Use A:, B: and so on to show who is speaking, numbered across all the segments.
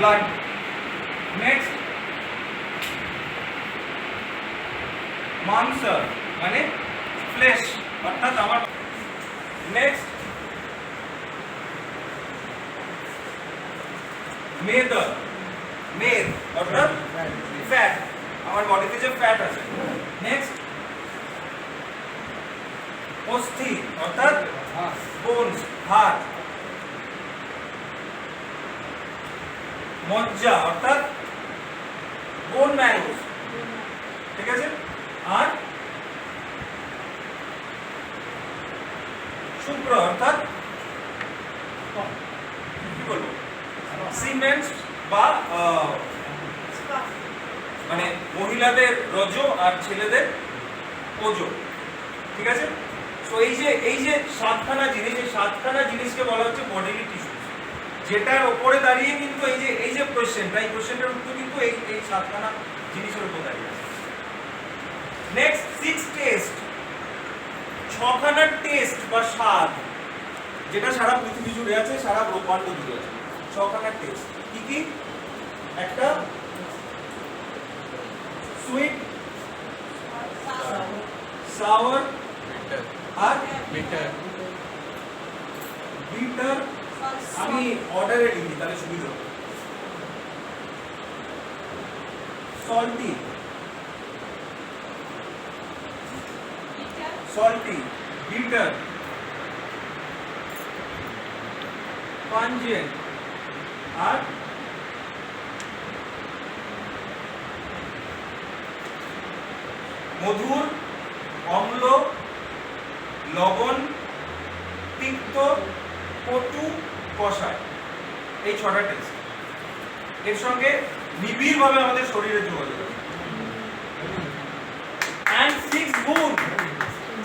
A: Blood. Next মাংস মানে flash অর্থাৎ আমার। নেক্সট মেদ, মেদ অর্থাৎ ফ্যাট, আমার বডিতে যে ফ্যাট আছে। নেক্সট অস্থি অর্থাৎ বোনস, হাড়। মজ্জা অর্থাৎ বোন ম্যারো, ঠিক আছে। আর শুক্র অর্থাৎ কি বলবো সিমেন্ট বা মানে মহিলাদের রজ আর ছেলেদের ওজ, ঠিক আছে। তো এই যে সাতখানা জিনিস, এই সাতখানা জিনিসকে বলা হচ্ছে বডিলি টিস্যু, যেটার উপরে দাঁড়িয়ে কিন্তু এই যে কোশ্চেনটা, এই কোশ্চেনটার উত্তর কিন্তু এই সাতখানা জিনিসের উপর দাঁড়িয়ে আছে। নেক্সট 6 টেস্ট, ছখানা টেস্ট বা স্বাদ, যেটা সারা পৃথিবী জুড়ে আছে, সারা ব্রহ্মাণ্ড জুড়ে আছে। ছখানা টেস্ট কি কি? একটা সুইট, সাওয়ার আর বিটার। বিটার আমি অর্ডারে লিখি তাহলে সুবিধা হবে। সল্টি, সল্টি, বিটার, পাঞ্জেন্ট আর মধুর, অম্ল, লবণ, তিক্ত, কটু, কষায়। এই 6টা টেস্ট, এর সঙ্গে নিবিড়ভাবে আমাদের শরীরে যোগাযোগ আছে। and 6 গুণ,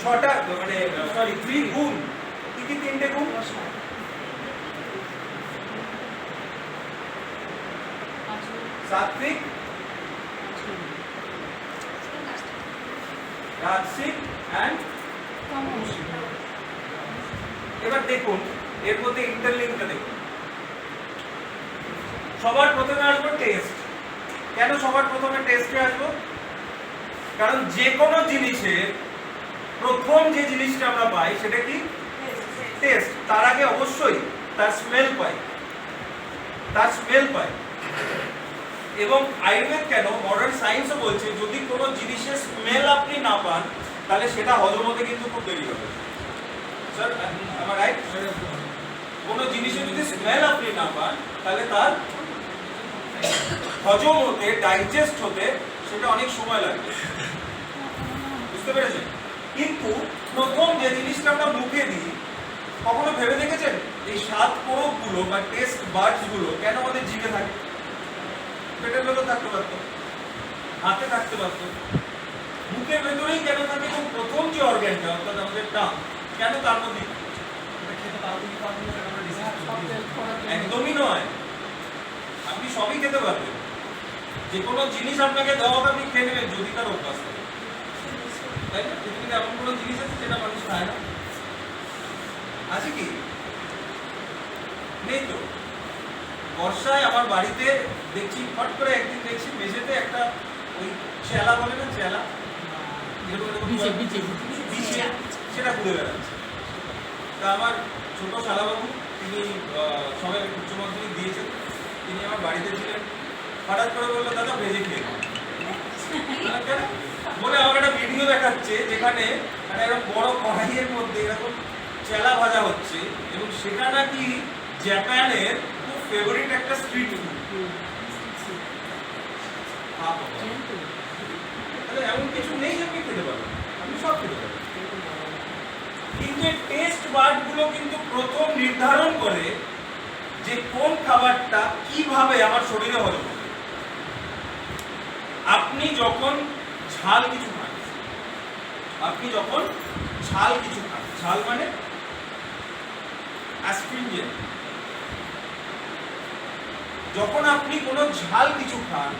A: 6টা মানে সরি 3 গুণ। কি কি 3টে গুণ? সাত্বিক, রাজসিক and তামসিক। এবার দেখুন এর মধ্যে ইন্টারলিঙ্কটা দেখুন। সবার প্রথমে আসবো টেস্ট। কেন সবার প্রথমে টেস্টে আসবো? কারণ যে কোনো জিনিসের প্রথম যে জিনিসটা আমরা পাই সেটা কি? টেস্ট। তার আগে অবশ্যই তার স্মেল পাই, তার স্মেল পাই। এবং আয়ুর্বেদ কেন, মডার্ন সায়েন্সও বলছে যদি কোনো জিনিসের স্মেল আপনি না পান তাহলে সেটা হজম হতে কিন্তু খুব দেরি হবে। স্যার আমার রাইট? কোনো জিনিসের যদি স্মেল আপনি না পান তাহলে তার হজম হতে, ডাইজেস্ট হতে সেটা অনেক সময় লাগবে, বুঝতে পেরেছেন? কিন্তু প্রথম যে জিনিসটা আমরা মুখে দিই, কখনো ভেবে দেখেছেন এই স্বাদ কোরকগুলো বা টেস্ট বাডস গুলো কেন আমাদের জিভে থাকে? পেটের ভেতর থাকতে পারতো, হাতে থাকতে পারতো, মুখের ভেতরেই কেন থাকে? এবং প্রথম যে অর্গ্যানটা অর্থাৎ আমাদের টাং, কেন তার মধ্যে? একদমই নয়, আপনি সবই খেতে পারবেন, যে কোনো জিনিস আপনাকে দেওয়া হবে আপনি খেয়ে নেবেন যদি তার অভ্যাস থাকে, তাই না? পৃথিবীতে এমন কোনো জিনিস আছে যেটা মানুষ খায় না? আছে কি? নেই তো। বর্ষায় আমার বাড়িতে দেখছি, ফট করে একদিন দেখছি মেঝেতে একটা ওই চেলা বলে না, চেলা সেটা ঘুরে বেড়াচ্ছে। তা আমার ছোট শালাবাবু, তিনি সবাই উচ্চ মাধ্যমিক দিয়েছেন, তিনি আমার বাড়িতে ছিলেন। হঠাৎ করে বললো দাদা ভেজে খেয়ে বলে আমার একটা ভিডিও দেখাচ্ছে যেখানে একটা এরকম বড় কড়াইয়ের মধ্যে এরকম চেলা ভাজা হচ্ছে, এবং সেটা নাকি জাপানের খুব ফেভারিট একটা স্ট্রিট ফুড। এমন কিছু নেই যে আপনি খেতে পারবেন, আপনি সব খেতে পারবেন। কিন্তু এই টেস্ট বাড গুলো কিন্তু প্রথম নির্ধারণ করে যে কোন খাবারটা কিভাবে আমার শরীরে হজম হবে। আপনি যখন ঝাল কিছু খান, আপনি যখন ঝাল কিছু খান, ঝাল মানে অ্যাস্ট্রিনজেন্ট, যখন আপনি কোনো ঝাল কিছু খান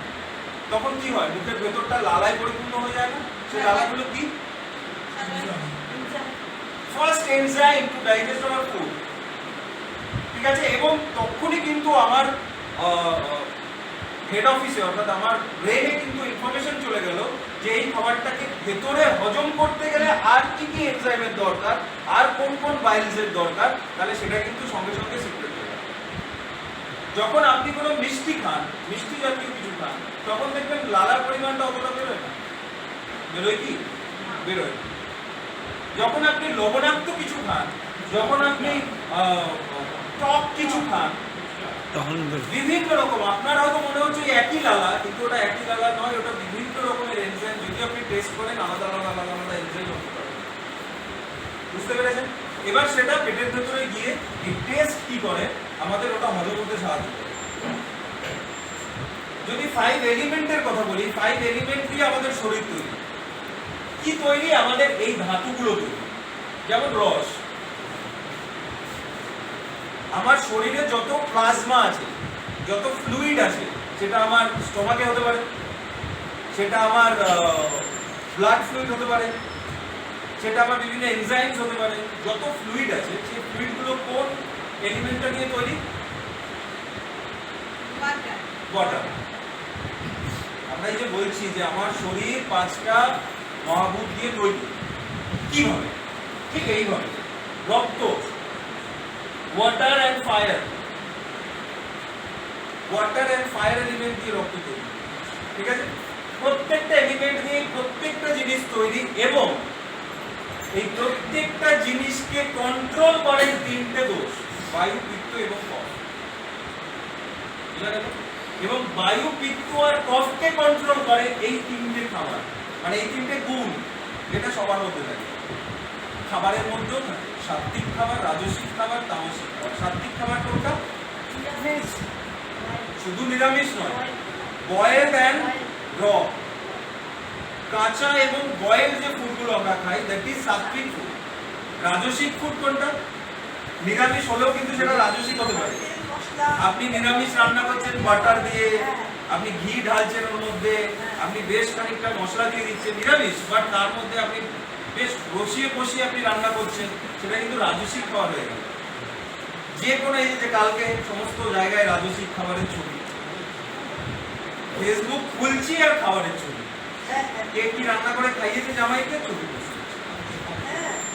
A: তখন কি হয়? মুখের ভেতরটা লালায় পরিপূর্ণ হয়ে যায় না? সেই লালাগুলো কি? First enzyme two digest our food, ঠিক আছে। এবং তখনই কিন্তু আমার হেড অফিসে অর্থাৎ আমার ব্রেনে কিন্তু ইনফরমেশন চলে গেল যে এই খাবারটাকে ভেতরে হজম করতে গেলে আর কি কি এনজাইমের দরকার, আর কোন কোন বাইলসের দরকার, তাহলে সেটা কিন্তু সঙ্গে সঙ্গে সিক্রেট হয়ে যাবে। যখন আপনি কোনো মিষ্টি খান, মিষ্টি জাতীয় কিছু খান, তখন দেখবেন লালার পরিমাণটা অতটা বেরোয় না, বেরোয় কি? বেরোয়। যখন আপনি লবণাক্ত কিছু খান, যখন আপনি টক কিছু খান,
B: তখন
A: বিভিন্ন রকম, আপনার হয়তো মনে হচ্ছে একই লালা, কিন্তু ওটা একই লালা নয়, ওটা বিভিন্ন রকমের এনজাইম, যদি আপনি টেস্ট করেন আলাদা আলাদা আলাদা আলাদা এনজাইম হতে পারে। বুঝতে পেরেছেন? এবার সেটা পেটের ভেতরে গিয়ে এই টেস্ট কি করে, আমাদের ওটা হজম করতে সাহায্য করে। যদি 5 এলিমেন্টের কথা বলি, 5 এলিমেন্ট দিয়ে আমাদের শরীর তৈরি। কি তৈরি? আমাদের এই ধাতুগুলো তৈরি। যেমন রস, আমার শরীরে যত প্লাজমা আছে, যত ফ্লুইড আছে, সেটা আমার স্টোমাকে হতে পারে, সেটা আমার ব্লাড ফ্লুইড হতে পারে, সেটা আমার বিভিন্ন এনজাইমস হতে পারে। যত ফ্লুইড আছে, সেই ফ্লুইডগুলো কোন এলিমেন্টটা নিয়ে তৈরি? ওয়াটার। আমরা এই যে বলছি যে আমার শরীর 5টা মহাভূত দিয়ে তৈরি, কিভাবে? ঠিক এইভাবে, রক্ত, water and fire, water and fire element দিয়ে রক্ত তৈরি, ঠিক আছে? প্রত্যেকটা এলিমেন্ট দিয়ে প্রত্যেকটা জিনিস তৈরি, এবং এই প্রত্যেকটা জিনিসকে কন্ট্রোল করেন 3টে দোষ: বায়ু, পিত্ত এবং কফ। এবং বায়ু, পিত্ত আর কফকে কন্ট্রোল করে এই 3টে খাবার, মানে এই 3টে গুণ, যেটা সবার মধ্যে থাকে। খাবারের মধ্যেও থাকে সাত্বিক খাবার, রাজসিক খাবার, তামসিক খাবার। সাত্বিক খাবার কোনটা? শুধু নিরামিষ নয়, বয়েলড অ্যান্ড র, কাঁচা এবং বয়েল যে ফুডগুলো আমরা খাই, that is sattvic food. Rajasic food কোনটা? নিরামিষ হলেও কিন্তু সেটা রাজসিক হতে পারে। আপনি নিরামিষ রান্না করছেন বাটার দিয়ে, আপনি ঘি ঢালছেন ওর মধ্যে, আপনি বেশ খানিকটা মশলা দিয়ে দিচ্ছেন, নিরামিষ, বাট তার মধ্যে আপনি বেশ বসিয়ে বসিয়ে আপনি রান্না করছেন, সেটা কিন্তু রাজসিক খাবার হয়ে গেল। যে কোনো, এই যে কালকে সমস্ত জায়গায় রাজসিক খাবারের ছবি, ফেসবুক খুলছি আর খাবারের ছবি, কে কি রান্না করে খাইয়েছে জামাইকে, ছবি বসে,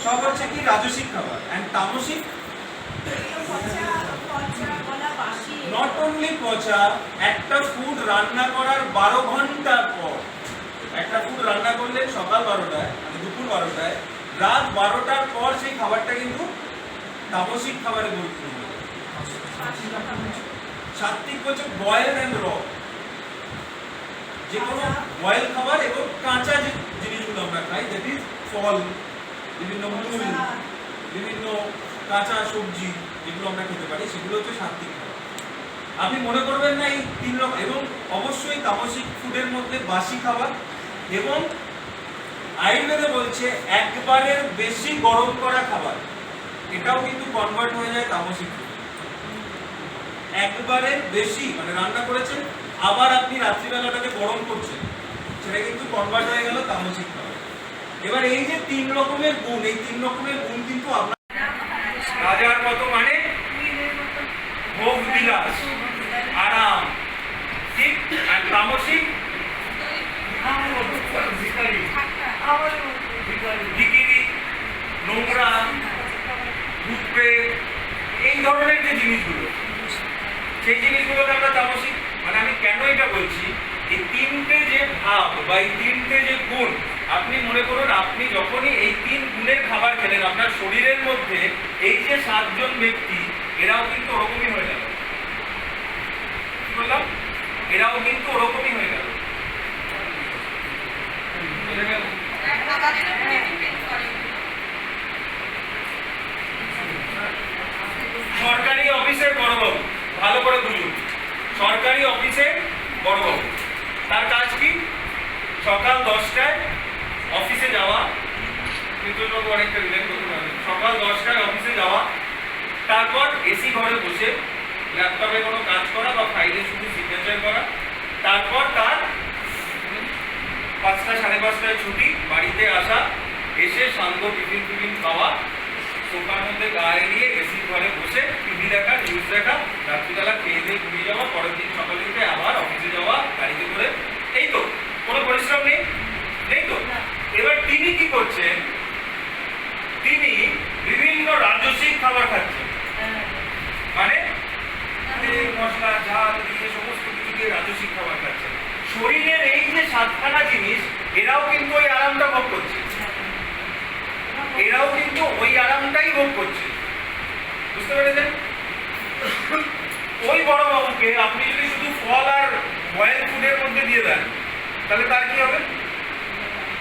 A: সব হচ্ছে কি রাজসিক খাবার। অ্যান্ড তামসিক, নট অনলি পচা, একটা ফুড রান্না করার 12 ঘন্টা পর, একটা ফুড রান্না করলে সকাল 12টায়, মানে দুপুর 12টায়, রাত 12টার পর সেই খাবারটা কিন্তু তামসিক খাবারে পরিণত হবে। সাত্বিক হচ্ছে বয়েল অ্যান্ড র, যে কোনো বয়েল খাবার এবং কাঁচা যে জিনিসগুলো আমরা খাই, দ্যাট ইজ ফল, বিভিন্ন মূল, বিভিন্ন কাঁচা সবজি যেগুলো আমরা খেতে পারি, সেগুলো হচ্ছে সাত্বিক খাবার। আপনি মনে করবেন না এই 3 রকম। এবং অবশ্যই তামসিক ফুডের মধ্যে বাসি খাবার, এবং আয়ুর্বেদে বলছে একবারের বেশি গরম করা খাবার, এটাও কিন্তু কনভার্ট হয়ে যায় তামসিক ফুড। একবারের বেশি, মানে রান্না করেছেন আবার আপনি রাত্রিবেলাটাকে গরম করছেন, সেটা কিন্তু কনভার্ট হয়ে গেল তামসিক খাবার। এবার এই যে 3 রকমের গুণ, এই 3 রকমের গুণ কিন্তু আপনার রাজার মতো, মানে ভোগ বিলাস, আরাম, ঠিক? আর তামসিক ভিখিরি, নোংরা, ঘুরবে, এই ধরনের যে জিনিসগুলো, সেই জিনিসগুলোকে আমরা তামসিক। মানে আমি কেন এটা বলছি, এই 3টে যে ভাব বা এই 3টে যে গুণ, আপনি মনে করুন আপনি যখনই এই 3 গুণের খাবার খেলেন, আপনার শরীরের মধ্যে এই যে 7 জন ব্যক্তি, এরাও কিন্তু ওরকমই হয়ে গেল। কি বললাম? এরাও কিন্তু ওরকমই হয়ে গেল। সরকারি অফিসের বড়বাবু, ভালো করে বুঝুন, সরকারি অফিসে বড়বাবু, তার কাজ কি? সকাল 10টায় অফিসে যাওয়া, বিদ্যুৎবাবু অনেকটা রিলেট করতে পারেন, সকাল 10টায় অফিসে যাওয়া, তারপর এসি ঘরে বসে ল্যাপটপে কোনো কাজ করা বা ফাইলে শুধু সিগনেচার করা, তারপর তার 5টা 5:30টায় ছুটি, বাড়িতে আসা, এসে শান্ত টিফিন খাওয়া, সোফার মধ্যে গায়ে নিয়ে এসি ঘরে বসে টিভি দেখা, নিউজ দেখা, রাত্রিবেলা খেয়ে দিয়ে ঘুমিয়ে যাওয়া, পরের দিন সকালে উঠে আবার অফিসে যাওয়া, শরীরের এই যে সাতখানা জিনিস, এরাও কিন্তু ওই আরামটা ভোগ করছে, এরাও কিন্তু ওই আরামটাই ভোগ করছে। বুঝতে পেরেছেন? ওই বড় বাবুকে আপনি যদি শুধু ফল আর বয়েল ফুডের মধ্যে দিয়ে দেন, তাহলে তার কি হবে?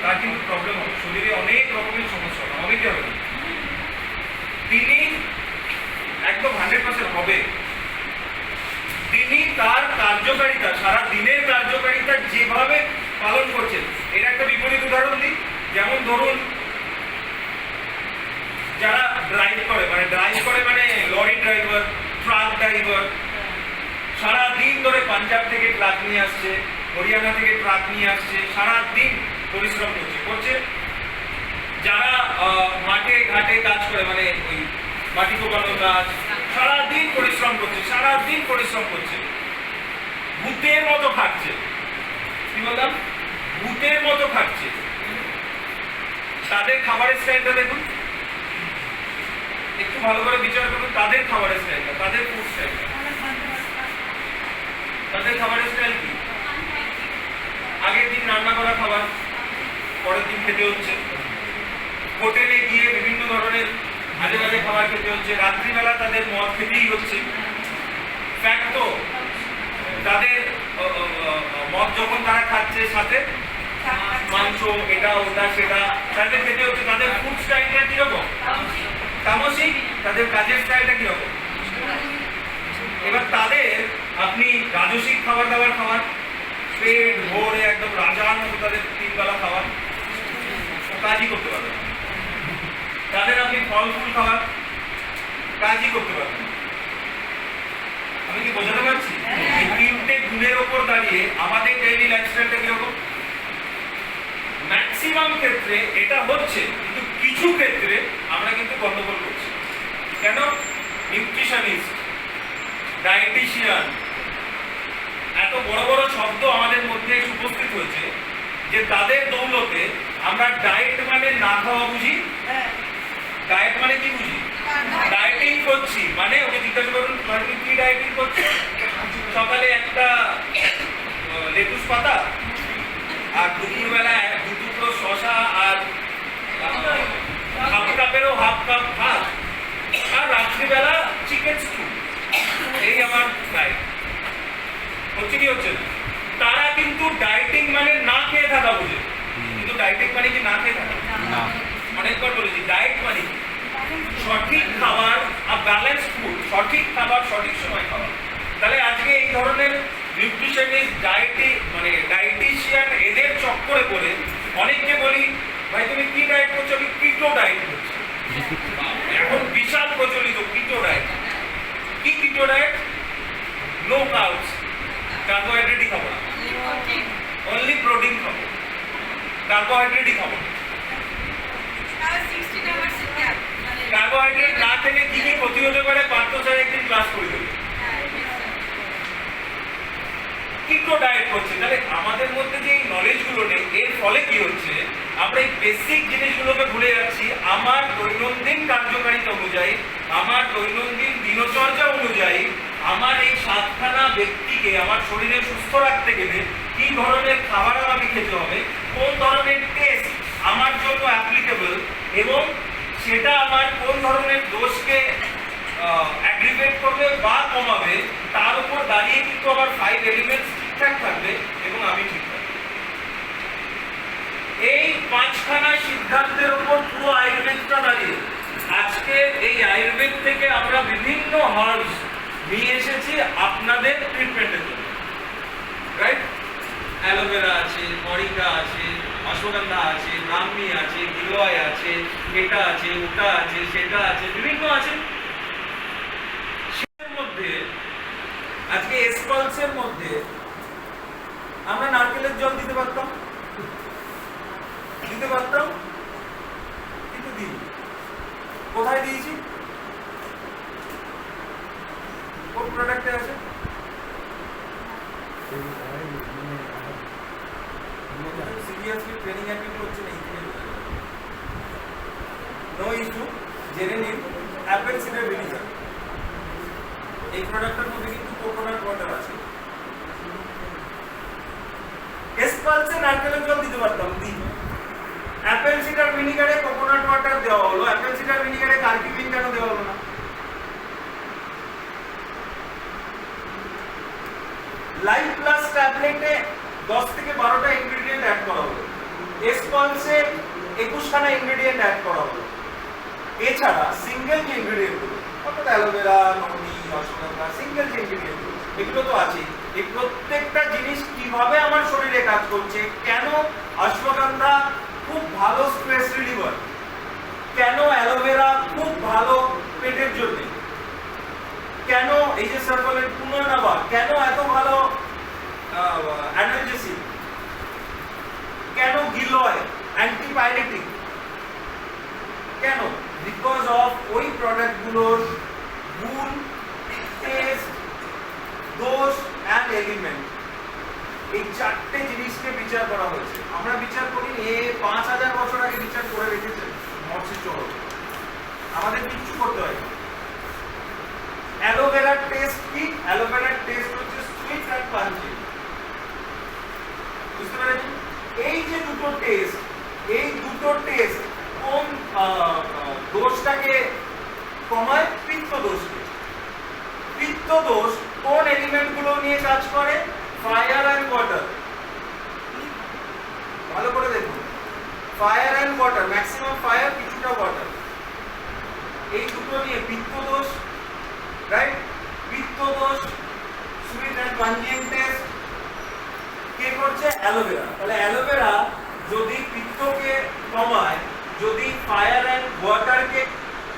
A: তার কিন্তু প্রবলেম হবে, শরীরে অনেক রকমের সমস্যা হবে। কি হবে? তিনি একদম 100% হবে। তিনি তার কার্যকারিতা, সারা দিনের কার্যকারিতা যেভাবে পালন করছেন, এর একটা বিপরীত উদাহরণ দিই। যেমন ধরুন, যারা ড্রাইভ করে মানে লরি ড্রাইভার, ট্রাক ড্রাইভার, সারাদিন ধরে পাঞ্জাব থেকে ট্রাক নিয়ে আসছে, হরিয়ানা থেকে ট্রাক নিয়ে আসছে, সারাদিন পরিশ্রম করছে। যারা মাঠে ঘাটে কাজ করে, মানে ওই মাটি কোপানোর কাজ, সারাদিন পরিশ্রম করছে, ভূতের মতো খাচ্ছে। কি বললাম? ভূতের মতো খাচ্ছে। তাদের খাবারের স্টাইলটা দেখুন, একটু ভালো করে বিচার করুন। তাদের খাবারের স্টাইলটা, তাদের ফুড স্টাইলটা, তাদের খাবারের স্টাইল কি? আগের দিন রান্না করা খাবার পরের দিন খেতে হচ্ছে, হোটেলে গিয়ে বিভিন্ন ধরনের আজে বাজে খাবার খেতে হচ্ছে, রাত্রিবেলা তাদের মদ খেতেই হচ্ছে। ফ্যাক্ট তো, তাদের মদ যখন তারা খাচ্ছে, সাথে মাংস, এটা ওটা সেটা তাদের খেতে হচ্ছে। তাদের ফুড স্টাইলটা কিরকম? তামসিক। তাদের কাজের স্টাইলটা কিরকম? এবার তাদের আপনি রাজসিক খাবার দাবার খাওয়ার, পেট ভরে একদম রাজার মতো তাদের 3 বেলা খাবার, কাজই করতে পারবে না। তাদের আপনি ফল ফুল খাবার, কাজই করতে পারবেন। আমি কি বোঝাতে পারছি? এই 3টে গুণের ওপর দাঁড়িয়ে আমাদের ডেইলি লাইফস্টাইলটা কিরকম? ম্যাক্সিমাম ক্ষেত্রে এটা হচ্ছে, কিন্তু কিছু ক্ষেত্রে আমরা কিন্তু গন্ডগোল করছি। কেন? নিউট্রিশনিস্ট, ডায়েটিশিয়ান, এত বড় বড় শব্দ আমাদের মধ্যে উপস্থিত হয়েছে যে তাদের দৌলতে আমরা ডায়েট মানে না খাওয়া বুঝি। ডায়েট মানে কি বুঝি? ডায়েটিং করছি মানে, ওকে জিজ্ঞাসা করুন তুমি কি ডায়েটিং করছো? সকালে একটা লেটুস পাতা, আর দুপুরবেলা 2 টুকরো শশা, আর হাফ কাপেরও হাফ কাপ ভাত, আর রাত্রিবেলা চিকেন স্টু। এই আমার ডায়েট। হচ্ছে কি হচ্ছে না? তারা কিন্তু ডায়েটিং মানে না খেয়ে থাকা বুঝে, কিন্তু ডায়েটিং মানে কি না খেয়ে থাকা? অনেকবার বলেছি, ডায়েট মানে কি? সঠিক খাবার আর ব্যালেন্স ফুড, সঠিক খাবার সঠিক সময় খাওয়া। তাহলে আজকে এই ধরনের নিউট্রিশনিস্ট, ডায়েটিশিয়ান, এদের চক্করে পড়ে অনেককে বলি, ভাই তুমি কি ডায়েট করছো? আমি কিটো ডায়েট করছি। এখন বিশাল প্রচলিত কিটো ডায়েট। কি কিটো ডায়েট? নো কার্বস, কার্বোহাইড্রেটই খাবো না, অনলি প্রোটিন খাবো, কার্বোহাইড্রেটই খাবো না। কার্বোহাইড্রেট না খেলে কি কি ক্ষতি হতে পারে পার্থ স্যার একদিন ক্লাস করে দেবে। কিটো ডায়েট করছে। তাহলে আমাদের মধ্যে যে এই নলেজগুলো নেই, এর ফলে কি হচ্ছে? আমরা এই বেসিক জিনিসগুলোকে ভুলে যাচ্ছি। আমার দৈনন্দিন কার্যকারিতা অনুযায়ী, আমার দৈনন্দিন দিনচর্যা অনুযায়ী, আমার এই 7খানা ব্যক্তিকে আমার শরীরে সুস্থ রাখতে গেলে কি ধরনের খাবার আমাকে খেতে হবে, কোন ধরনের টেস্ট আমার জন্য অ্যাপ্লিকেবল, এবং সেটা আমার কোন ধরনের দোষকে অ্যাগ্রিভেট করবে বা কমাবে, তার উপর দাঁড়িয়ে কিন্তু আমার 5 এলিমেন্টস ঠিকঠাক থাকবে এবং আমি ঠিক থাকবো। এই 5খানা সিদ্ধান্তের উপর পুরো আয়ুর্বেদটা দাঁড়িয়ে। আজকে এই আয়ুর্বেদ থেকে আমরা বিভিন্ন হার্বস নিয়ে এসেছি আপনাদের ট্রিটমেন্টের জন্য, রাইট? অ্যালোভেরা আছে, মরিঙ্গা আছে, অশ্বগন্ধা আছে, ব্রাহ্মী আছে, গিলোয় আছে, এটা আছে, ওটা আছে, সেটা আছে, বিভিন্ন আছে। সেটার মধ্যে আজকে এসপালসের মধ্যে আমরা নারকেলের জল দিতে পারতাম, কিন্তু দিই কোথায় দিয়েছি? কোন প্রোডাক্টে আছে? সিরিয়াসলি ট্রেনিং অ্যাটেন্ড করছে না, নো ইস্যু, জেনে নিন। অ্যাপেল সিডার ভিনিগার, এই প্রোডাক্টের মধ্যে কিন্তু কোকোনাট ওয়াটার আছে। পালসে নারকেলের জল দিতে পারতাম, দিই। অ্যাপেল সিডার ভিনিগারে কোকোনাট ওয়াটার দেওয়া হলো, অ্যাপেল সিডার ভিনিগারে কার্কিউমিন কেন দেওয়া হলো না? লাইফ প্লাস ট্যাবলেটে 10 থেকে 12টা ইনগ্রেডিয়েন্ট অ্যাড করা হলো, এস পালসে 21খানা ইনগ্রেডিয়েন্ট অ্যাড করা হলো। এছাড়া সিঙ্গেল যে ইনগ্রেডিয়েন্টগুলো, অর্থাৎ অ্যালোভেরা, ননি, অশ্বগন্ধা, সিঙ্গেল যে ইনগ্রেডিয়েন্টগুলো এগুলো তো আছে। এই প্রত্যেকটা জিনিস কিভাবে আমার শরীরে কাজ করছে, কেন অশ্বগন্ধা খুব ভালো স্ট্রেস রিলিভার, কেন অ্যালোভেরা খুব ভালো পেটের জন্য, কেন এই যে সার্কুলেট পুনর্নবা কেন এত ভালো অ্যানালজেসিক, কেন গিলয় অ্যান্টিপাইরেটিক, কেন? বিকজ অফ ওই প্রোডাক্টগুলোর গুণ, টেস্ট, দোষ অ্যান্ড এলিমেন্ট, এই চারটে জিনিসকে বিচার করা হয়েছে। আমরা বিচার করিনি, 5000 বছর আগে বিচার করে রেখেছেন মৎস্য চরক, আমাদের কিচ্ছু করতে হয়। অ্যালোভেরার টেস্ট কি? অ্যালোভেরার টেস্ট হচ্ছে সুইট অ্যান্ড পাঞ্চি, বুঝতে পেরেছেন? এই যে দুটো টেস্ট, এই দুটো টেস্ট কোন দোষটাকে কমায়? পিত্ত দোষকে। পিত্ত দোষ কোন এলিমেন্টগুলো নিয়ে কাজ করে? Fire and water. ভালো করে দেখুন, fire and water, maximum fire, কিছুটা ওয়াটার, এই দুটো নিয়ে পিত্ত দোষ, রাইট? পিত্ত দোষ, সুইট অ্যান্ড পাঞ্জিয়েন্ট টেস্ট কে করছে? অ্যালোভেরা। তাহলে অ্যালোভেরা যদি পিত্তকে কমায়, যদি ফায়ার অ্যান্ড ওয়াটারকে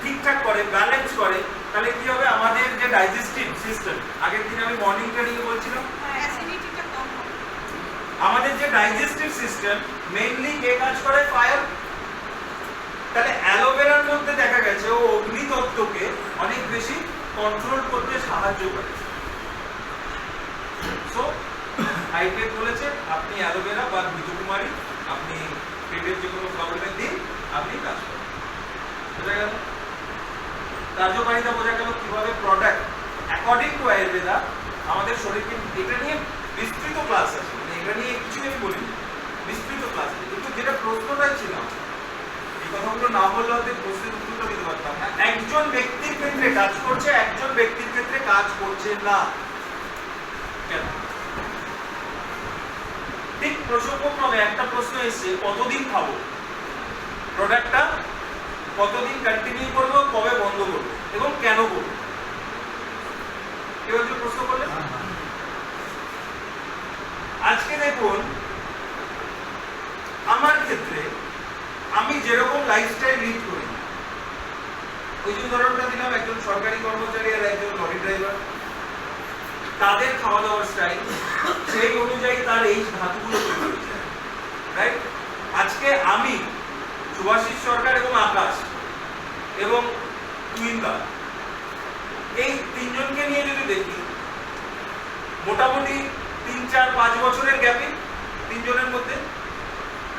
A: ঠিকঠাক করে, ব্যালেন্স করে, তাহলে কি হবে? আমাদের যে ডাইজেস্টিভ সিস্টেম, আগের দিন আমি মর্নিং ট্রেনিং বলছিলাম, আমাদের যে ডাইজেস্টিভ সিস্টেম মেইনলি কে কাজ করে? ফায়ার। তাহলে অ্যালোভেরার মধ্যে দেখা গেছে ও অগ্নিতত্ত্বকে অনেক বেশি কন্ট্রোল করতে সাহায্য করে। সো হাইটেক বলেছে আপনি অ্যালোভেরা বা ঘৃতকুমারী আপনি পেটের যে কোনো প্রবলেমের দিন আপনি কাজ করেন। বোঝা গেল? কার্যকারিতা বোঝা গেল কিভাবে প্রোডাক্ট অ্যাকর্ডিং টু আয়ুর্বেদা আমাদের শরীরকে, এটা নিয়ে বিস্তৃত ক্লাস আছে, মানে এটা নিয়ে কিছু আমি বলিনি, বিস্তৃত ক্লাস আছে। কিন্তু যেটা প্রশ্নটাই ছিল, এই কথাগুলো না বললে হয়তো প্রশ্নের উত্তরটা দিতে পারতাম না। একজন ব্যক্তির ক্ষেত্রে কাজ করছে, একজন ব্যক্তির ক্ষেত্রে কাজ করছে না, কেন? ঠিক প্রসঙ্গক্রমে একটা প্রশ্ন এসছে, কতদিন খাবো প্রোডাক্টটা, কতদিন কন্টিনিউ করবো, কবে বন্ধ করবো এবং কেন করবো? কেউ একজন প্রশ্ন করলেন। আজকে দেখুন, আমার ক্ষেত্রে আমি যেরকম লাইফস্টাইল লিড করি, ওই যে উদাহরণটা দিলাম, একজন সরকারি কর্মচারী আর একজন লরি ড্রাইভার, তাদের খাওয়া দাওয়ার স্টাইল, সেই অনুযায়ী তার এই ধাতুগুলো তৈরি হয়েছে, রাইট? আজকে আমি, শুভাশিস সরকার এবং আকাশ এবং টুইনদা, এই তিনজনকে নিয়ে যদি দেখি, মোটামুটি 3, 4, 5 বছরের গ্যাপে তিনজনের মধ্যে,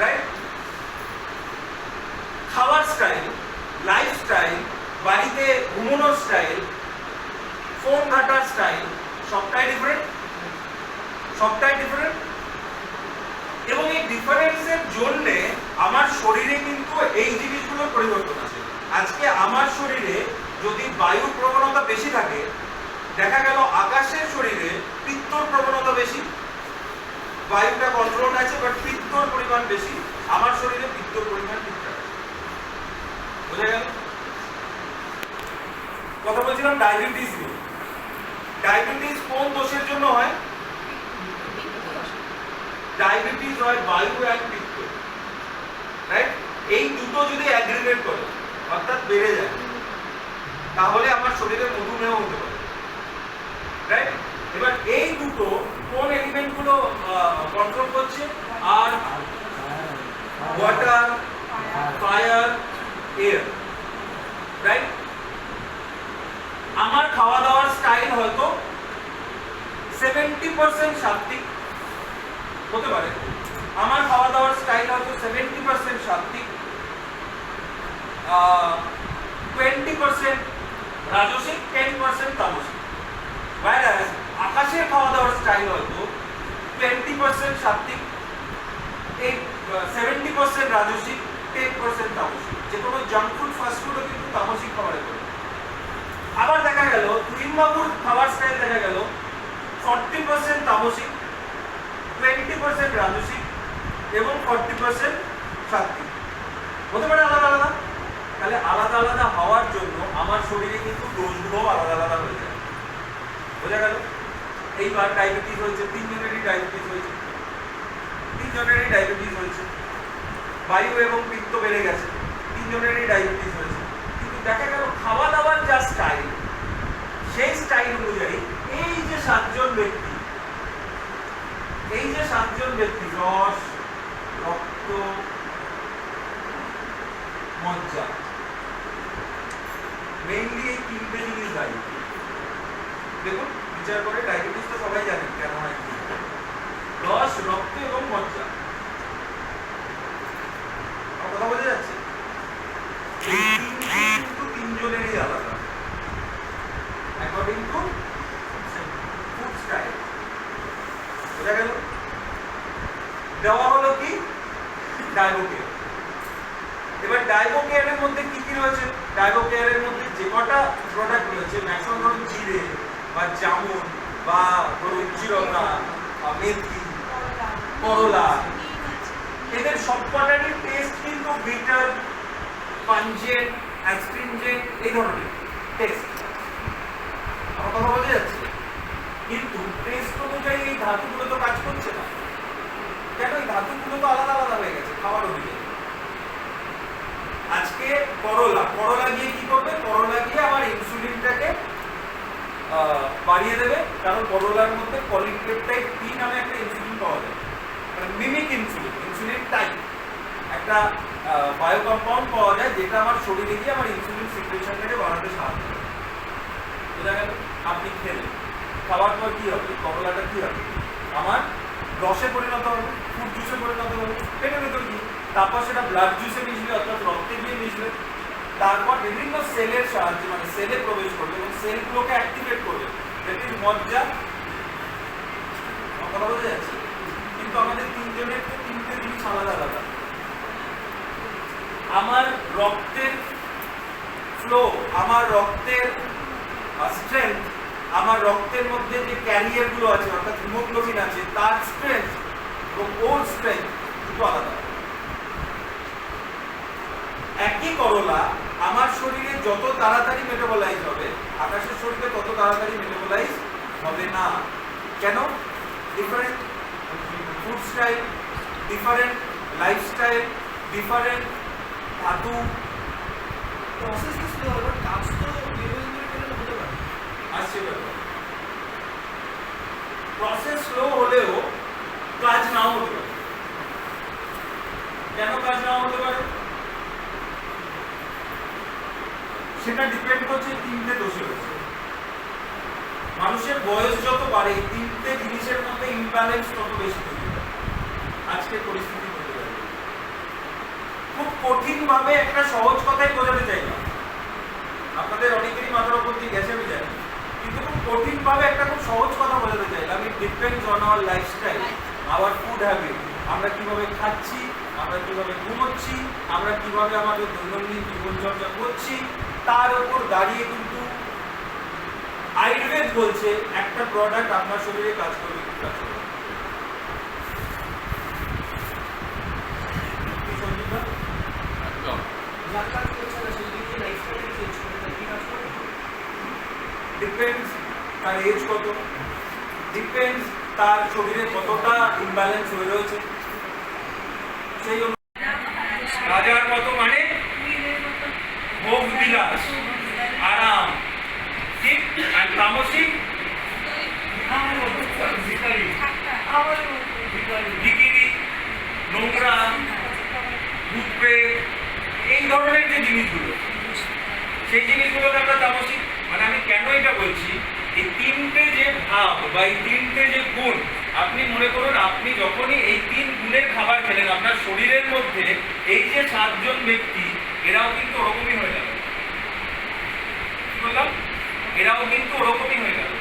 A: রাইট? খাওয়ার স্টাইল, লাইফস্টাইল, বাড়িতে ঘুমানোর স্টাইল, ফোন ঘাটার স্টাইল, সবটাই ডিফারেন্ট, সবটাই ডিফারেন্ট। এবং এই ডিফারেন্সের জন্য আমার শরীরে কিন্তু এই জিনিসগুলোর পরিবর্তন আছে। আজকে আমার শরীরে যদি বায়ু প্রবণতা বেশি থাকে, দেখা গেল আকাশের শরীরে পিত্তর প্রবণতা বেশি, বায়ুটা কন্ট্রোল আছে বাট পিত্তর পরিমাণ বেশি, আমার শরীরে পিত্তর পরিমাণ ঠিকঠাক আছে। বোঝা গেল? কথা বলছিলাম ডায়াবেটিস নিয়ে। ডায়াবেটিস কোন দোষের জন্য হয়? ডায়াবেটিস হয় বায়ু আর পিত্ত, রাইট? এই দুটো যদি অ্যাগ্রিগেট করে, অর্থাৎ বেড়ে যায়, তাহলে আমার শরীরে মধুমেহ হতে পারে, রাইট? এবার এই দুটো কোন এলিমেন্ট গুলো কন্ট্রোল করছে? আর ওয়াটার, ফায়ার, এয়ার, রাইট? আমার খাওয়া দাওয়ার স্টাইল হয়তো 70% সাত্ত্বিক হতে পারে, আমার খাওয়া দাওয়ার স্টাইল হয়তো 70% সাত্ত্বিক, 20% রাজসিক, 10% তামসিক। আকাশের খাওয়া দাওয়ার স্টাইল হয়তো 20% সাত্ত্বিক, এই 70% রাজসিক, 10% তামসিক। যে কোনো জাঙ্ক ফুড ফাস্ট ফুডও কিন্তু তামসিক খাবারে পড়ে। আবার দেখা গেল তুহিনবাবুর খাবার স্টাইল দেখা গেল 40% তামসিক, 20% রাজসিক এবং 40% সাত্ত্বিক। হতে পারে আলাদা আলাদা। তাহলে আলাদা আলাদা হওয়ার জন্য আমার শরীরে কিন্তু ডোজগুলো আলাদা আলাদা হয়ে যায়। বোঝা গেল? এইবার ডায়াবেটিস হয়েছে, 3 জনেরই ডায়াবেটিস হয়েছে, 3 জনেরই ডায়াবেটিস হয়েছে। বায়ু এবং পিত্ত বেড়ে গেছে, 3 জনেরই ডায়াবেটিস হয়েছে। কিন্তু দেখা গেল খাওয়া দাওয়ার যা স্টাইল, সেই স্টাইল অনুযায়ী এই যে 7 জন ব্যক্তি, রস, রক্ত, মজ্জা, মেইনলি এই 3টে জিনিস দায়ী। দেখুন বিচার করে, ডায়াবেটিস তো সবাই জানেন কেন হয়, কি রস, রক্ত এবং মজ্জা। আমার কথা বোঝা যাচ্ছে? এই কিন্তু 3 জনেরই আলাদা অ্যাকর্ডিং টু ফুড স্টাইল। বোঝা গেল? দেওয়া হলো কি ডায়বোকেয়ার। এবার ডায়বোকেয়ারের মধ্যে কি কি রয়েছে? ডায়বোকেয়ারের মধ্যে যে কটা প্রোডাক্ট রয়েছে, ম্যাক্সিমাম ধরুন জিরে বা জামুন বা ধরুন জিরকা, মেথি, করলা, এদের সবকটারই টেস্ট কিন্তু বিটার, পাঞ্জেন্ট, অ্যাস্ট্রিনজেন্ট এই ধরনের টেস্ট। আমার কথা বোঝা যাচ্ছে? কিন্তু টেস্ট অনুযায়ী এই ধাতুগুলো তো কাজ করছে না। কেন? এই ধাতুগুলো তো আলাদা আলাদা হয়ে গেছে খাবার অনুযায়ী। আজকে করলা গিয়ে কি করবে? করলা গিয়ে আমার ইনসুলিনটাকে বাড়িয়ে দেবে, কারণ করলার মধ্যে পলিপেপটাইড পি নামে একটা ইনসুলিন পাওয়া যায়, মানে মিমিক ইনসুলিন টাইপ একটা বায়ো কম্পাউন্ড পাওয়া যায়, যেটা আমার শরীরে গিয়ে আমার ইনসুলিন সিক্রেশনটাকে বাড়াতে সাহায্য করে। বোঝা গেল? আপনি খেলেন, খাওয়ার পর কি হবে? করলাটা কি হবে? আমার রসে পরিণত হবে, ফুড জুসে পরিণত হবে, পেটের ভেতর গিয়ে, তারপর সেটা ব্লাড জুসে মিশবে, অর্থাৎ রক্তে গিয়ে মিশবে, তারপর বিভিন্ন সেলের সাহায্যে মানে সেলে প্রবেশ করবে এবং সেলগুলোকে অ্যাক্টিভেট করবে, দ্যাট ইজ মজ্জা। কথা বোঝা যাচ্ছে? কিন্তু আমাদের 3 জনের তো 3টে জিনিস আলাদা আলাদা। আমার রক্তের ফ্লো, আমার রক্তের স্ট্রেংথ, আমার রক্তের মধ্যে যে ক্যারিয়ার গুলো আছে অর্থাৎ হিমোগ্লোবিন আছে, তার স্ট্রেংথ এবং ওর স্ট্রেংথ দুটো আলাদা। একই করলা আমার শরীরে যত তাড়াতাড়ি মেটাবলাইজ হবে, আকাশের শরীরে তত তাড়াতাড়ি মেটাবলাইজ হবে না। কেন? Different food style, different lifestyle, different ধাতু।
B: প্রসেস তো স্লো হবে, কাজ তো নির্বাচন হতে পারে।
A: আসছে ব্যাপার, প্রসেস স্লো হলেও কাজ নাও হতে পারে। কেন কাজ নাও হতে পারে? সেটা ডিপেন্ড করছে 3টে দোষের উপর। মানুষের বয়স যত বাড়ে 3টে জিনিসের মধ্যে ইমব্যালেন্স তত বেশি তৈরি হয়। আজকের পরিস্থিতি হতে পারে খুব কঠিন ভাবে একটা সহজ কথাই বোঝাতে চাই না, আপনাদের অনেকেরই মাথার উপর দিয়ে গেছে আমি জানি, কিন্তু খুব কঠিন ভাবে একটা খুব সহজ কথা বোঝাতে চাইলাম। It depends on our lifestyle, our food habit. আমরা কিভাবে খাচ্ছি, আমরা কিভাবে ঘুমোচ্ছি, আমরা কিভাবে আমাদের দৈনন্দিন জীবনচর্চা করছি, তার উপর দাঁড়িয়ে কিন্তু আয়ুর্বেদ বলছে একটা প্রোডাক্ট আপনার শরীরে কাজ করবে কি কাজ করবে। ডিপেন্ডস তার এজ কত, ডিপেন্ডস তার শরীরে কতটা ইমব্যালেন্স হয়ে রয়েছে, সেই রাজার মতো মানে ভোগ বিলাস, আরাম, ঠিক। আর তামসিক বিকিরি, নোংরা, ঘুরবে, এই ধরনের যে জিনিসগুলো, সেই জিনিসগুলোকে আমরা তামসিক। মানে আমি কেন এটা বলছি, এই 3টে যে ভাব বা এই 3টে যে গুণ, আপনি মনে করুন আপনি যখনই এই 3 গুণের খাবার খেলেন, আপনার শরীরের মধ্যে এই যে 7 জন ব্যক্তি, এরাও কিন্তু ওরকমই হয়ে গেল। কি বললাম? এরাও কিন্তু ওরকমই হয়ে গেল।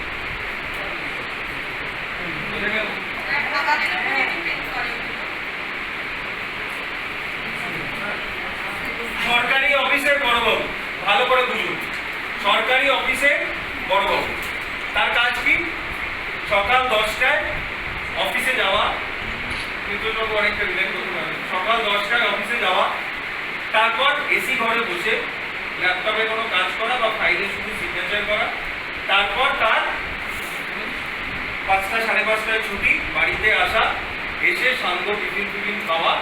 A: সকাল 10টায় অফিসে যাওয়া, কিন্তু অনেকটা রিলেট করতে পারবে। সকাল 10টায় অফিসে যাওয়া, তারপর এসি ঘরে বসে ল্যাপটপে কোনো কাজ করা বা ফাইলে শুধু সিগনেচার করা, তারপর তার 5টা 5:30টায় ছুটি, বাড়িতে আসা, এসে সাঙ্গ টিফিন খাওয়া,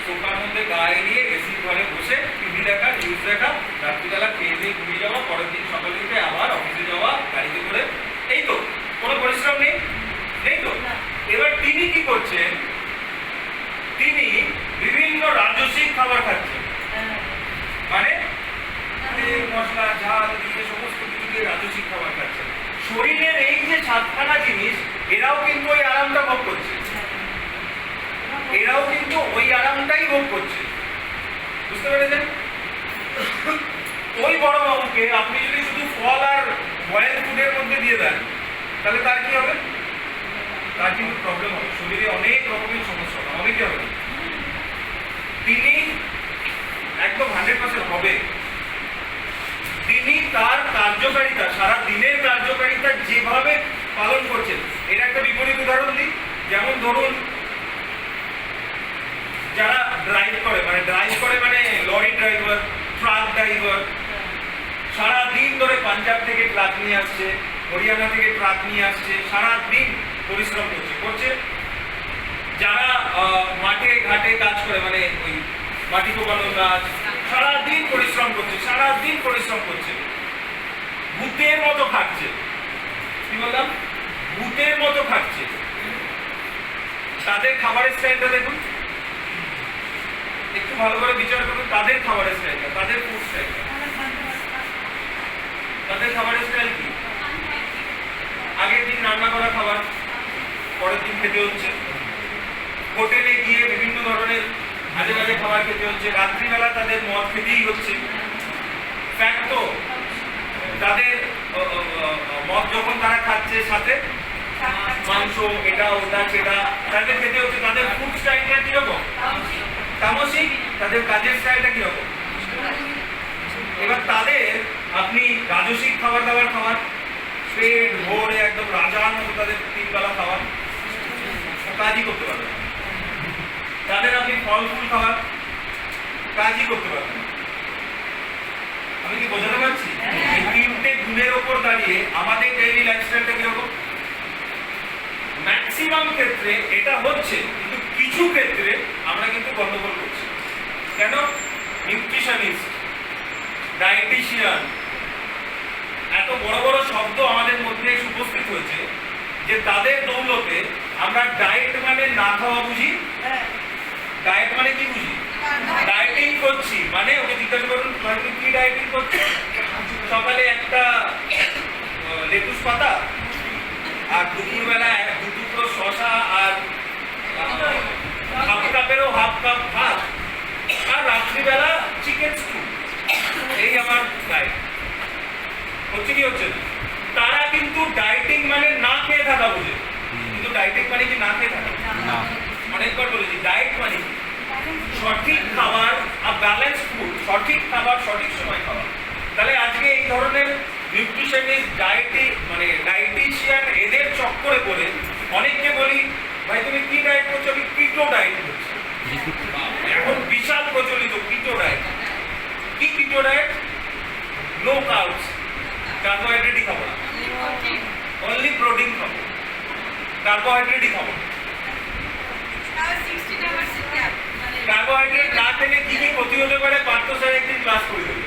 A: সোফার মধ্যে গায়ে নিয়ে এসি ঘরে বসে টিভি দেখা, নিউজ দেখা, রাত্রিবেলা খেয়ে দিয়ে ঘুমিয়ে যাওয়া, পরের দিন সকালে উঠে আবার অফিসে যাওয়া গাড়িতে করে। এই তো, কোনো পরিশ্রম নেই, নেই তো। এবার তিনি কি করছেন, তিনি বিভিন্ন রাজস্বিক খাবার খাচ্ছেন, মানে তেল মশলা ঝাল দিয়ে সমস্ত কিছু দিয়ে রাজস্বিক খাবার খাচ্ছেন। শরীরের এই যে 7খানা জিনিস, এরাও কিন্তু ওই আরামটা ভোগ করছে, এরাও কিন্তু ওই আরামটাই ভোগ করছে। বুঝতে পেরেছেন? ওই বড় বাবুকে আপনি যদি শুধু ফল আর বয়েল ফুডের মধ্যে দিয়ে দেন, তাহলে তার কি হবে? তার কিন্তু প্রবলেম হবে, শরীরে অনেক রকমের সমস্যা হবে। কি হবে? তিনি একদম 100% হবে। তিনি তার কার্যকারিতা, সারা দিনের কার্যকারিতা যেভাবে পালন করছেন, এর একটা বিপরীত উদাহরণ দিই। যেমন ধরুন, যারা ড্রাইভ করে মানে লরি ড্রাইভার, ট্রাক ড্রাইভার, সারাদিন ধরে পাঞ্জাব থেকে ট্রাক নিয়ে আসছে, হরিয়ানা থেকে ট্রাক নিয়ে আসছে, সারাদিন পরিশ্রম করছে। যারা মাঠে ঘাটে কাজ করে, মানে ওই মাটি কোপানোর কাজ, সারাদিন পরিশ্রম করছে, ভূতের মতো খাচ্ছে। কি বললাম? ভূতের মতো খাচ্ছে। তাদের খাবারের স্টাইলটা দেখুন, একটু ভালো করে বিচার করুন। তাদের খাবারের স্টাইলটা, তাদের ফুড স্টাইলটা, তাদের খাবারের স্টাইল কি? আগের দিন রান্না করা খাবার পরের দিন খেতে হচ্ছে, হোটেলে গিয়ে বিভিন্ন ধরনের আজে বাজে খাবার খেতে হচ্ছে, রাত্রিবেলা তাদের মদ খেতেই হচ্ছে। ফ্যাক্ট তো, তাদের মদ যখন তারা খাচ্ছে, সাথে মাংস, এটা ওটা সেটা তাদের খেতে হচ্ছে। তাদের ফুড স্টাইলটা কিরকম? তামসিক। তাদের কাজের স্টাইলটা কিরকম? এবার তাদের আপনি রাজসিক খাবার দাবার খাওয়ার, পেট ভরে একদম রাজার মতো তাদের 3 বেলা খাওয়ার, কাজই করতে পারবেন। তাদের আপনি ফল ফুল খাওয়ার, কাজই করতে পারবেন। আমি কি বোঝাতে পারছি? এই 3টে গুণের ওপর দাঁড়িয়ে আমাদের ডেইলি লাইফস্টাইলটা কিরকম? ম্যাক্সিমাম ক্ষেত্রে এটা হচ্ছে, কিন্তু কিছু ক্ষেত্রে আমরা কিন্তু গন্ডগোল করছি। কেন? নিউট্রিশনিস্ট, ডায়েটিশিয়ান, এত বড় বড় শব্দ আমাদের মধ্যে উপস্থিত হয়েছে যে তাদের দৌলতে আমরা ডায়েট মানে না খাওয়া বুঝি। ডায়েট মানে কি বুঝি? ডায়েটিং করছি মানে, ওকে জিজ্ঞাসা করুন তুমি কি ডায়েটিং করছো? সকালে একটা লেটুস পাতা, আর দুপুরবেলা 2 টুকরো শসা, আর হাফ কাপেরও হাফ কাপ ভাত, আর রাত্রিবেলা চিকেন স্টু। এই আমার ডায়েট। হচ্ছে কি হচ্ছে না? তারা কিন্তু ডায়েটিং মানে না খেয়ে থাকা বোঝে, কিন্তু ডায়েটিং মানে কি না খেয়ে থাকা? অনেকবার বলেছি, ডায়েট মানে কি? সঠিক খাবার আর ব্যালেন্স ফুড, সঠিক খাবার সঠিক সময় খাওয়া। তাহলে আজকে এই ধরনের নিউট্রিশনিস্ট, ডায়েটিশিয়ান, এদের চক্করে পড়ে অনেককে বলি, ভাই তুমি কি ডায়েট করছো? আমি কিটো ডায়েট করছি। এখন বিশাল প্রচলিত কিটো ডায়েট। কি কিটো ডায়েট? নো কার্বস, কার্বোহাইড্রেটই খাবো না, অনলি প্রোটিন খাবো, কার্বোহাইড্রেটই খাবো। কার্বোহাইড্রেট না খেলে কি কি ক্ষতি হতে পারে পার্থ স্যার একদিন ক্লাস করে দেবে।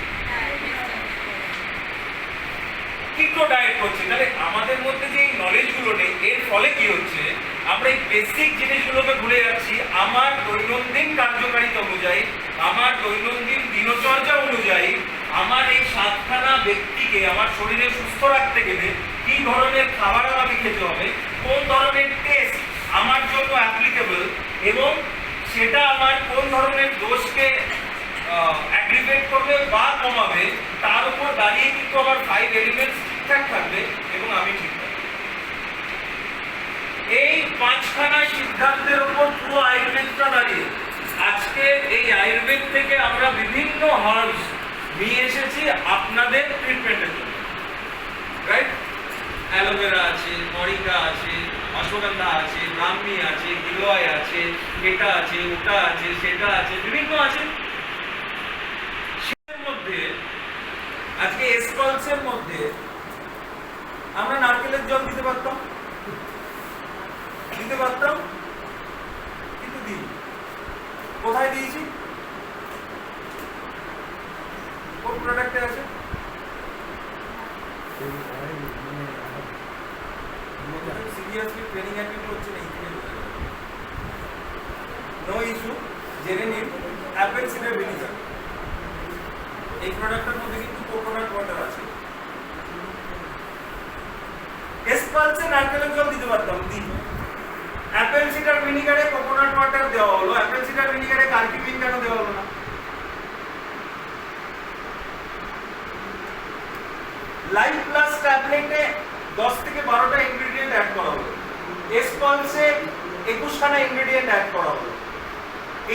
A: কিটো ডায়েট করছে। তাহলে আমাদের মধ্যে যে এই নলেজগুলো নেই, এর ফলে কি হচ্ছে? আমরা এই বেসিক জিনিসগুলোকে ভুলে যাচ্ছি। আমার দৈনন্দিন কার্যকারিতা অনুযায়ী, আমার দৈনন্দিন দিনচর্যা অনুযায়ী, আমার এই 7খানা ব্যক্তিকে আমার শরীরে সুস্থ রাখতে গেলে কি ধরনের খাবার আমাকে খেতে হবে, কোন ধরনের টেস্ট আমার জন্য অ্যাপ্লিকেবল, এবং সেটা আমার কোন ধরনের দোষকে অ্যাগ্রিভেট করবে বা কমাবে, তার উপর দাঁড়িয়ে কিন্তু আমার 5 এলিমেন্টস ঠিকঠাক থাকবে এবং আমি ঠিক থাকবো। এই 5খানা সিদ্ধান্তের উপর পুরো আয়ুর্বেদটা দাঁড়িয়ে। আজকে এই আয়ুর্বেদ থেকে আমরা বিভিন্ন হার্বস নিয়ে এসেছি আপনাদের ট্রিটমেন্টের জন্য, রাইট? অ্যালোভেরা আছে, মরিঙ্গা আছে, অশ্বগন্ধা আছে, ব্রাহ্মী আছে, গিলোয় আছে, এটা আছে, ওটা আছে, সেটা আছে, বিভিন্ন আছে। সেটার মধ্যে আজকে এসপালসের মধ্যে আমরা নারকেলের জল দিতে পারতাম, কিন্তু দিই কোথায় দিয়েছি? কোন প্রোডাক্টে আছে? সিরিয়াসলি ট্রেনিং অ্যাটেন্ড করছেন এই থেকে নো ইস্যু, জেনে নিন। অ্যাপেল সিডার ভিনিগার, এই প্রোডাক্টের মধ্যে কিন্তু কোকোনাট ওয়াটার আছে। এসপালসে নারকেলের জল দিতে পারতাম, দিই। অ্যাপেল সিডার ভিনিগারে কোকোনাট ওয়াটার দেওয়া হলো, অ্যাপেল সিডার ভিনিগারে কার্কিউমিন কেন দেওয়া হলো না? লাইফ প্লাস ট্যাবলেটে 10 থেকে 12টা ইনগ্রেডিয়েন্ট অ্যাড করা হলো, এসপালসে 21খানা ইনগ্রেডিয়েন্ট অ্যাড করা হলো।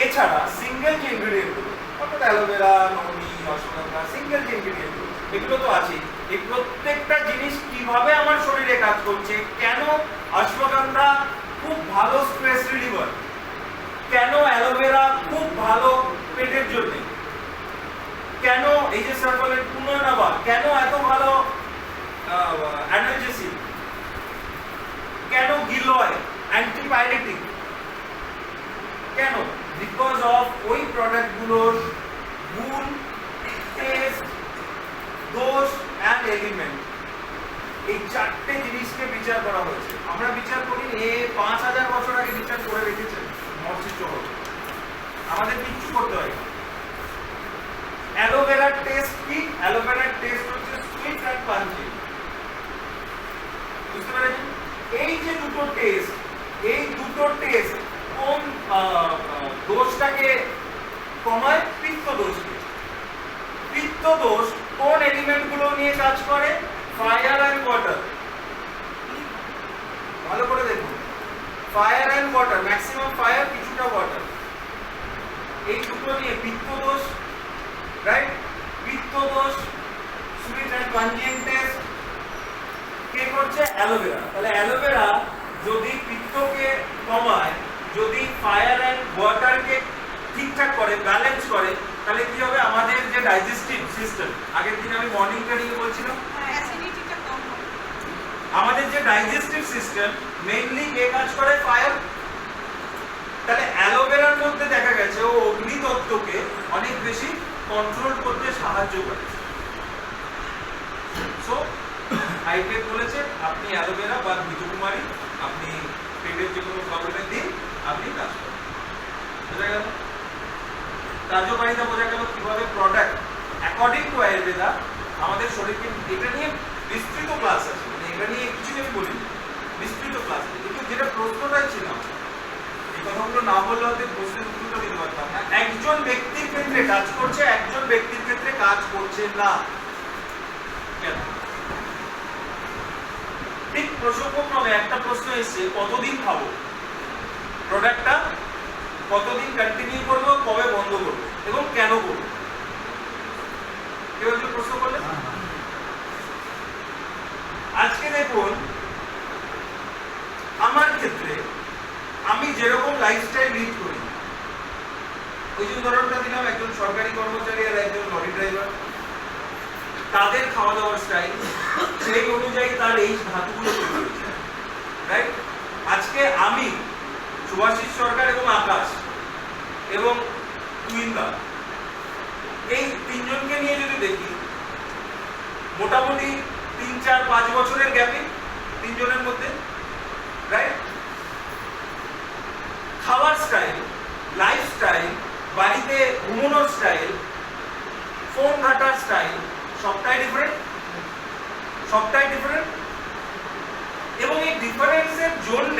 A: এছাড়া সিঙ্গেল যে ইনগ্রেডিয়েন্টগুলো, অর্থাৎ অ্যালোভেরা, ননি, অশ্বগন্ধা, সিঙ্গেল যে ইনগ্রেডিয়েন্টগুলো, এগুলো তো আছেই। এই প্রত্যেকটা জিনিস কিভাবে আমার শরীরে কাজ করছে, কেন অশ্বগন্ধা খুব ভালো স্ট্রেস রিলিভার, কেন অ্যালোভেরা খুব ভালো পেটের জন্য, কেন এই যে সার্কুলেট পুনর্নবা কেন এত ভালো অ্যানালজেসিক, কেন গিলয় অ্যান্টিপাইরেটিক, কেন? বিকজ অফ ওই প্রোডাক্টগুলোর গুণ, টেস্ট, দোষ অ্যান্ড এলিমেন্ট, এই চারটে জিনিসকে বিচার করা হয়েছে। আমরা বিচার করি, 5000 বছর আগে বিচার করে রেখেছেন মস্তিষ্ক। আমাদের কিচ্ছু করতে হয় না। অ্যালোভেরার টেস্ট কি? অ্যালোভেরার টেস্ট হচ্ছে সুইট অ্যান্ড পাঞ্জি। বুঝতে পেরেছেন? এই যে দুটো টেস্ট, এই দুটো টেস্ট কোন দোষটাকে কমায়? পিত্ত দোষকে। পিত্ত দোষ কোন এলিমেন্টগুলো নিয়ে কাজ করে? Fire and water. ভালো করে দেখুন, fire and water, maximum fire, কিছুটা ওয়াটার, এই দুটো নিয়ে পিত্ত দোষ, রাইট? পিত্ত দোষ, সুইট অ্যান্ড পাঞ্জেন্ট টেস্ট কে করছে? অ্যালোভেরা। তাহলে অ্যালোভেরা যদি পিত্তকে কমায়, যদি ফায়ার অ্যান্ড ওয়াটারকে ঠিকঠাক করে, ব্যালেন্স করে, তাহলে কি হবে? আমাদের যে ডাইজেস্টিভ সিস্টেম, আগের দিন আমি মর্নিং ট্রেনিং এ বলছিলাম, আমাদের যে ডাইজেস্টিভ সিস্টেম মেইনলি কে কাজ করে? ফায়ার। তাহলে অ্যালোভেরার মধ্যে দেখা গেছে ও অগ্নিতত্ত্বকে অনেক বেশি কন্ট্রোল করতে সাহায্য করে। সো আইটেক বলেছে আপনি অ্যালোভেরা বা ঘৃতকুমারী আপনি পেটের যে কোনো প্রবলেমের দিন আপনি কাজ করেন। বোঝা গেল? কার্যকারিতা বোঝা গেল কিভাবে প্রোডাক্ট অ্যাকর্ডিং টু আয়ুর্বেদা আমাদের শরীরকে, এটা নিয়ে বিস্তৃত ক্লাস আছে, মানে এটা নিয়ে কিছু আমি বলিনি, বিস্তৃত ক্লাস আছে। কিন্তু যেটা প্রশ্নটাই ছিল, এই কথাগুলো না বললে হয়তো প্রশ্নের উত্তরটা দিতে পারতাম না। একজন ব্যক্তির ক্ষেত্রে কাজ করছে, একজন ব্যক্তির ক্ষেত্রে কাজ করছে না, কেন? ঠিক প্রসঙ্গক্রমে একটা প্রশ্ন এসছে, কতদিন খাবো প্রোডাক্টটা, কতদিন কন্টিনিউ করবো, কবে বন্ধ করবো এবং কেন করবো? কেউ একজন প্রশ্ন করলেন। আজকে দেখুন, আমার ক্ষেত্রে আমি যেরকম লাইফস্টাইল লিড করি, ওই যে উদাহরণটা দিলাম, একজন সরকারি কর্মচারী আর একজন লরি ড্রাইভার, তাদের খাওয়া দাওয়ার স্টাইল, সেই অনুযায়ী তার এই ধাতুগুলো তৈরি হয়েছে, রাইট? আজকে আমি, শুভাশিস সরকার এবং আকাশ এবং টুইনদা, এই তিনজনকে নিয়ে যদি দেখি, মোটামুটি 3, 4, 5 বছরের গ্যাপে তিনজনের মধ্যে, রাইট? খাওয়ার স্টাইল, লাইফস্টাইল, বাড়িতে ঘুমানোর স্টাইল, ফোন ঘাটার স্টাইল, সবটাই ডিফারেন্ট, সবটাই ডিফারেন্ট। এবং এই ডিফারেন্সের জন্য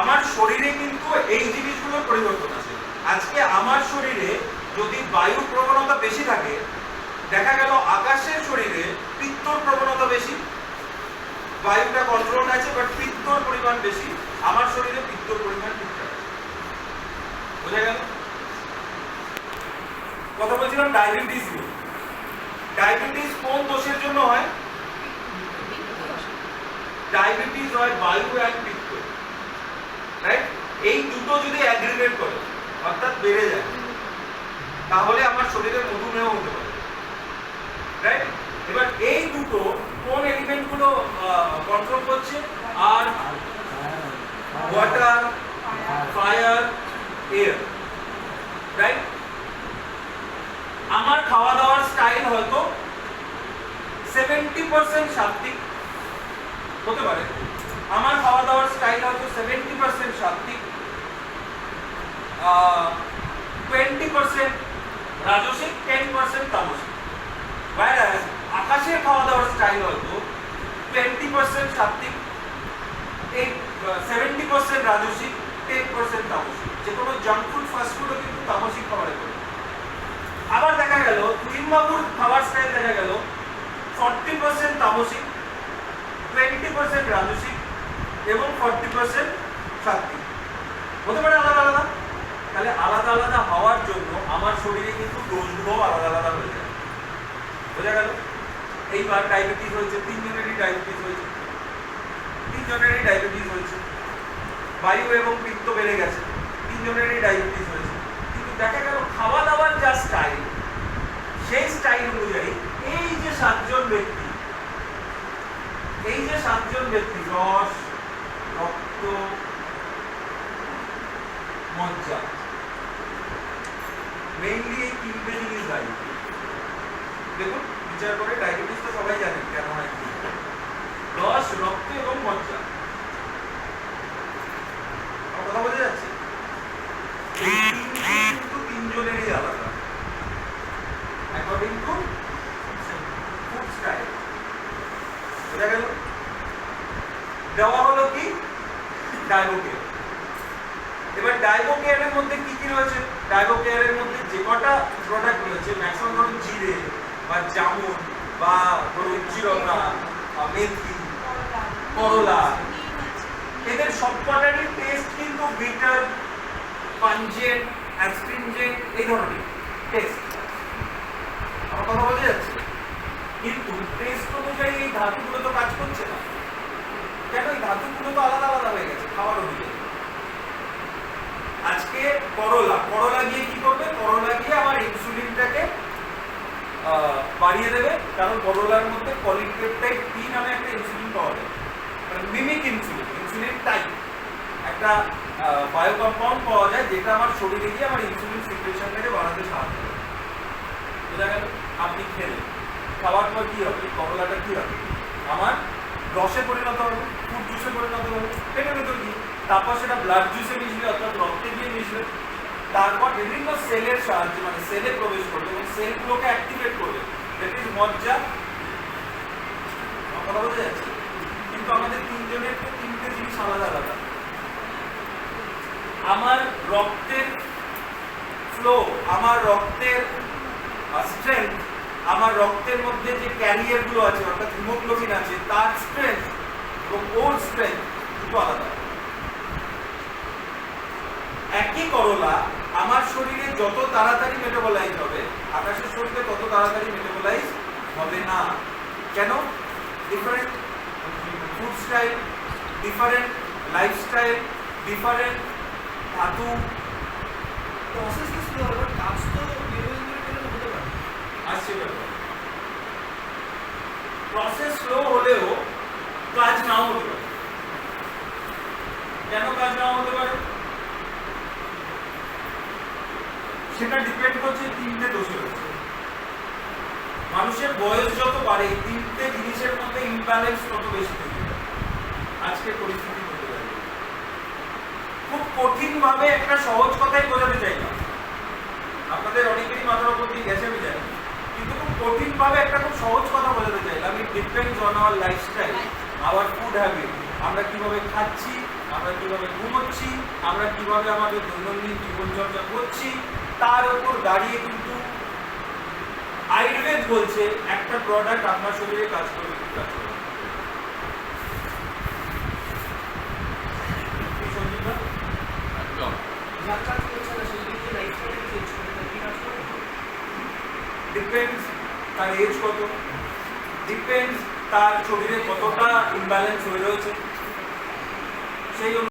A: আমার শরীরে কিন্তু এই জিনিসগুলোর পরিবর্তন আছে। আজকে আমার শরীরে যদি বায়ুর প্রবণতা বেশি থাকে, দেখা গেল আকাশের শরীরে পিত্তর প্রবণতা বেশি, বায়ুটা কন্ট্রোল আছে বাট পিত্তর পরিমাণ বেশি, আমার শরীরে পিত্তর পরিমাণ ঠিকঠাক আছে। বোঝা গেল? কথা বলছিলাম ডায়াবেটিস নিয়ে। ডায়াবেটিস কোন দোষের জন্য হয়? ডায়াবেটিস হয় বায়ু আর পিত্ত, রাইট? এই দুটো যদি অ্যাগ্রিগেট করে অর্থাৎ বেড়ে যায়, তাহলে আমার শরীরে মধুমেহ হতে পারে, রাইট? এবার এই দুটো কোন এলিমেন্টগুলো কন্ট্রোল করছে? আর ওয়াটার, ফায়ার, এয়ার, রাইট? আমার খাওয়া দাওয়ার স্টাইল হয়তো 70% সাত্বিক হতে পারে, আমার খাওয়া দাওয়ার স্টাইল হয়তো 70% সাত্বিক, 20% রাজসিক, 10% তামসিক। whereas আকাশের খাওয়া দাওয়ার স্টাইল হয়তো 20% সাত্বিক, 70% রাজসিক, 10% তামসিক। যে কোনো জাঙ্ক ফুড, ফাস্ট ফুডও কিন্তু তামসিক খাবারে পড়ে। আবার দেখা গেল তুহিনবাবুর খাবার স্টাইল দেখা গেল 40% তামসিক, 20% রাজসিক এবং 40% সাত্বিক। হতে পারে আলাদা আলাদা। তাহলে আলাদা আলাদা হওয়ার জন্য আমার শরীরে কিন্তু ডোজগুলো আলাদা আলাদা হয়ে যায়। বোঝা গেল? এইবার ডায়াবেটিস হয়েছে, 3 জনেরই ডায়াবেটিস হয়েছে, 3 জনেরই ডায়াবেটিস হয়েছে। বায়ু এবং পিত্ত বেড়ে গেছে, 3 জনেরই ডায়াবেটিস হয়েছে। কিন্তু দেখা গেল খাওয়া দাওয়ার যা স্টাইল, সেই স্টাইল অনুযায়ী এই যে 7 ব্যক্তি, রস, রক্ত, মজ্জা, মেইনলি এই 3টে জিনিস দায়ী। দেখুন বিচার করে, ডায়াবেটিস তো সবাই জানেন কেন হয়, রস, রক্ত এবং মজ্জা। কথা বোঝা যাচ্ছে? এই কিন্তু 3 জনেরই আলাদা অ্যাকর্ডিং টু ফুড স্টাইল। বোঝা গেল? দেওয়া হলো কি ডায়বোকেয়ার। এবার ডায়বোকেয়ারের মধ্যে কি কি রয়েছে? ডায়বোকেয়ারের মধ্যে যে কটা প্রোডাক্ট রয়েছে, ম্যাক্সিমাম ধরুন জিরে বা জামুন বা ধরুন জিরকা, মেথি, করলা, এদের সবকটারই টেস্ট কিন্তু বিটার, পাঞ্জেন্ট, অ্যাস্ট্রিনজেন্ট এই ধরনের টেস্ট। আমার কথা বোঝা যাচ্ছে? কিন্তু টেস্ট অনুযায়ী এই ধাতুগুলো তো কাজ করছে না। কেন? এই ধাতুগুলো তো আলাদা আলাদা হয়ে গেছে খাবার অনুযায়ী। আজকে করলা গিয়ে কি করবে? করলা গিয়ে আমার ইনসুলিনটাকে বাড়িয়ে দেবে, কারণ করলার মধ্যে পলিপেপটাইড পি নামে একটা ইনসুলিন পাওয়া যায়, মানে মিমিক ইনসুলিন টাইপ একটা বায়ো কম্পাউন্ড পাওয়া যায়, যেটা আমার শরীরে গিয়ে আমার ইনসুলিন সিক্রেশনটাকে বাড়াতে সাহায্য করে। বোঝা গেল? আপনি খেলেন, খাওয়ার পর কি হবে? করলাটা কি হবে? আমার রসে পরিণত হবে, ফুড জুসে পরিণত হবে পেটের ভেতর গিয়ে, তারপর সেটা ব্লাড জুসে মিশবে অর্থাৎ রক্তে গিয়ে মিশবে, তারপর বিভিন্ন সেলের সাহায্যে মানে সেলে প্রবেশ করবে এবং সেলগুলোকে অ্যাক্টিভেট করবে, দ্যাট ইজ মজ্জা। কথা বোঝা যাচ্ছে? কিন্তু আমাদের 3 জনের 3টে জিনিস আলাদা আলাদা। আমার রক্তের ফ্লো, আমার রক্তের স্ট্রেংথ, আমার রক্তের মধ্যে যে ক্যারিয়ার গুলো আছে অর্থাৎ হিমোগ্লোবিন আছে, তার স্ট্রেংথ এবং ওর স্ট্রেংথ দুটো আলাদা। একই করলা আমার শরীরে যত তাড়াতাড়ি মেটাবলাইজ হবে, আকাশের শরীরে তত তাড়াতাড়ি মেটাবলাইজ হবে না। কেন? Different food style, different lifestyle, different ধাতু।
B: প্রসেস তো স্লো হবে, কাজ তো নির্বাচন করে হতে পারে।
A: আসছে ব্যাপার, প্রসেস স্লো হলেও কাজ নাও হতে পারে। কেন কাজ নাও হতে পারে? সেটা ডিপেন্ড করছে 3টে দোষের উপর। মানুষের বয়স যত বাড়ে 3টে জিনিসের মধ্যে ইমব্যালেন্স তত বেশি তৈরি হয়। আজকের পরিস্থিতি বলতে পারি খুব কঠিন ভাবে একটা সহজ কথাই বোঝাতে চাইলাম, আপনাদের অনেকেরই মাথার উপর দিয়ে গেছে আমি জানি, কিন্তু খুব কঠিন ভাবে একটা খুব সহজ কথা বোঝাতে চাইলাম। It depends on our lifestyle, our food habit, আমরা কিভাবে খাচ্ছি, আমরা কিভাবে ঘুমোচ্ছি, আমরা কিভাবে আমাদের দৈনন্দিন জীবনচর্চা করছি, তার উপর দাঁড়িয়ে কিন্তু আয়ুর্বেদ বলছে একটা প্রোডাক্ট আপনার শরীরে কাজ করবে কি কাজ করবে।
B: যার কাজ করছে না সেই দিকে লাইফস্টাইল চেঞ্জ করে তার কি কাজ করবে?
A: ডিপেন্ডস তার এজ কত, ডিপেন্ডস তার শরীরে কতটা ইমব্যালেন্স হয়ে রয়েছে সেই